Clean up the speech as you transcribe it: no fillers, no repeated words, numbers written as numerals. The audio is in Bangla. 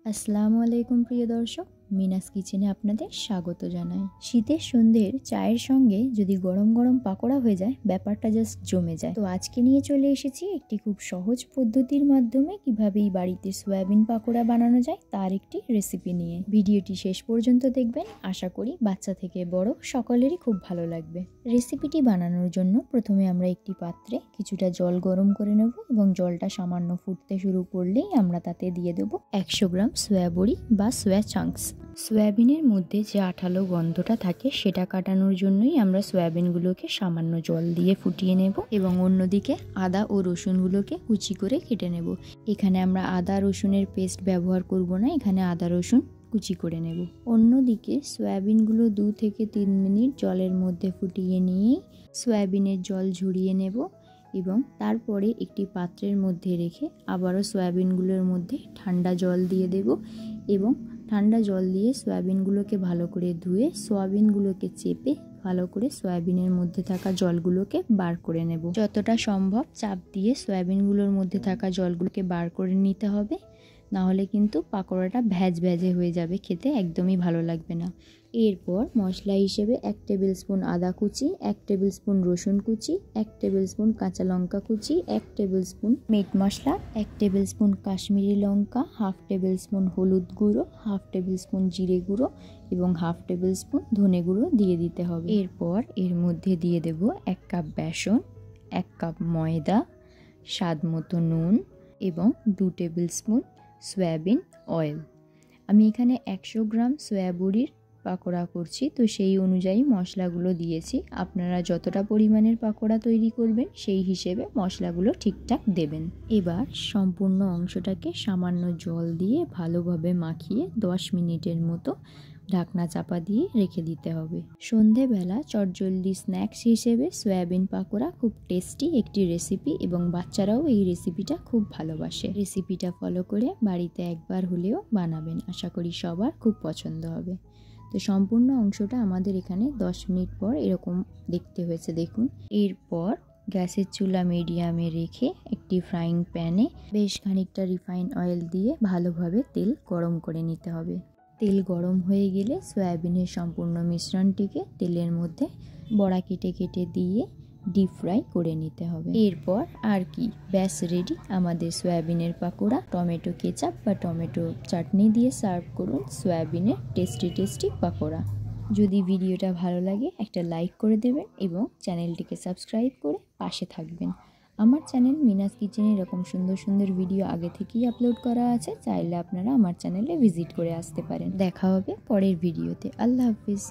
আসসালামু আলাইকুম প্রিয় দর্শক, মিনাস কিচেনে আপনাদের স্বাগত জানাই। শীতের সন্ধ্যের চায়ের সঙ্গে যদি গরম গরম পাকোড়া হয়ে যায়, ব্যাপারটা জাস্ট জমে যায়। তো আজকে নিয়ে চলে এসেছি একটি খুব সহজ পদ্ধতির মাধ্যমে কিভাবে এই বাড়িতে সয়াবিন পাকোড়া বানানো যায় তার একটি রেসিপি নিয়ে। ভিডিওটি শেষ পর্যন্ত দেখবেন, আশা করি বাচ্চা থেকে বড় সকলেরই খুব ভালো লাগবে। রেসিপিটি বানানোর জন্য প্রথমে আমরা একটি পাত্রে কিছুটা জল গরম করে নেব এবং জলটা সামান্য ফুটতে শুরু করলেই আমরা তাতে দিয়ে দেব 100 গ্রাম সয়া বড়ি বা সয়া চাঙ্কস। সয়াবিনের মধ্যে যে আঠালো গন্ধটা থাকে সেটা কাটানোর জন্যই আমরা সয়াবিনগুলোকে সামান্য জল দিয়ে ফুটিয়ে নেব এবং অন্যদিকে আদা ও রসুনগুলোকে কুচি করে কেটে নেব। এখানে আমরা আদা রসুনের পেস্ট ব্যবহার করব না, এখানে আদা রসুন কুচি করে নেব। অন্যদিকে সয়াবিনগুলো 2 থেকে 3 মিনিট জলের মধ্যে ফুটিয়ে নিয়ে সয়াবিনের জল ঝরিয়ে নেব এবং তারপরে একটি পাত্রের মধ্যে রেখে আবারও সয়াবিনগুলোর মধ্যে ঠান্ডা জল দিয়ে দেব এবং ঠান্ডা জল দিয়ে সয়াবিনগুলোকে ভালো করে ধুয়ে সয়াবিনগুলোকে চেপে ভালো করে সয়াবিনের মধ্যে থাকা জলগুলোকে বার করে নেব। যতটা সম্ভব চাপ দিয়ে সয়াবিনগুলোর মধ্যে থাকা জলগুলোকে বার করে নিতে হবে, না হলে কিন্তু পাকোড়াটা ভ্যাজে হয়ে যাবে, খেতে একদমই ভালো লাগবে না। এরপর মশলা হিসেবে 1 টেবিল স্পুন আদা কুচি, 1 টেবিল স্পুন রসুন কুচি, 1 টেবিল স্পুন কাঁচা লঙ্কা কুচি, 1 টেবিল স্পুন মিট মশলা, 1 টেবিল স্পুন কাশ্মীরি লঙ্কা, হাফ টেবিল স্পুন হলুদ গুঁড়ো, হাফ টেবিল স্পুন জিরে গুঁড়ো এবং হাফ টেবিল স্পুন ধনে গুঁড়ো দিয়ে দিতে হবে। এরপর এর মধ্যে দিয়ে দেব 1 কাপ বেসন, 1 কাপ ময়দা, স্বাদ মতো নুন এবং 2 টেবিল স্পুন সয়াবিন অয়েল। আমি এখানে 100 গ্রাম সয়া বড়ির পাকোড়া করছি, তো সেই অনুযায়ী মশলাগুলো দিয়েছি। আপনারা যতটা পরিমাণের পাকোড়া তৈরি করবেন সেই হিসেবে মশলাগুলো ঠিকঠাক দেবেন। এবার সম্পূর্ণ অংশটাকে সামান্য জল দিয়ে ভালোভাবে মাখিয়ে 10 মিনিটের মতো ঢাকনা চাপা দিয়ে রেখে দিতে হবে। সন্ধেবেলা চটজলদি স্ন্যাক্স হিসেবে সয়াবিন পাকোড়া খুব টেস্টি একটি রেসিপি এবং বাচ্চারাও এই রেসিপিটা খুব ভালোবাসে। রেসিপিটা ফলো করে বাড়িতে একবার হলেও বানাবেন, আশা করি সবার খুব পছন্দ হবে। তো সম্পূর্ণ অংশটা আমাদের এখানে 10 মিনিট পর এরকম দেখতে হয়েছে, দেখুন। এরপর গ্যাসের চুলা মিডিয়ামে রেখে একটি ফ্রাইং প্যানে বেশ খানিকটা রিফাইন অয়েল দিয়ে ভালোভাবে তেল গরম করে নিতে হবে। তেল গরম হয়ে গেলে সয়াবিনের সম্পূর্ণ মিশ্রণটিকে তেলের মধ্যে বড়া কেটে কেটে দিয়ে ডিপ ফ্রাই করে নিতে হবে। এরপর আর কি, ব্যাস রেডি আমাদের সয়াবিনের পাকোড়া। টমেটো কেচাপ বা টমেটো চাটনি দিয়ে সার্ভ করুন সয়াবিনের টেস্টি পাকোড়া। যদি ভিডিওটা ভালো লাগে একটা লাইক করে দেবেন এবং চ্যানেলটিকে সাবস্ক্রাইব করে পাশে থাকবেন। আমার চ্যানেল মিনাস কিচেনে এরকম সুন্দর ভিডিও আগে থেকেই আপলোড করা আছে, চাইলে আপনারা আমার চ্যানেলে ভিজিট করে আসতে পারেন। দেখা হবে পরের ভিডিওতে। আল্লাহ হাফিজ।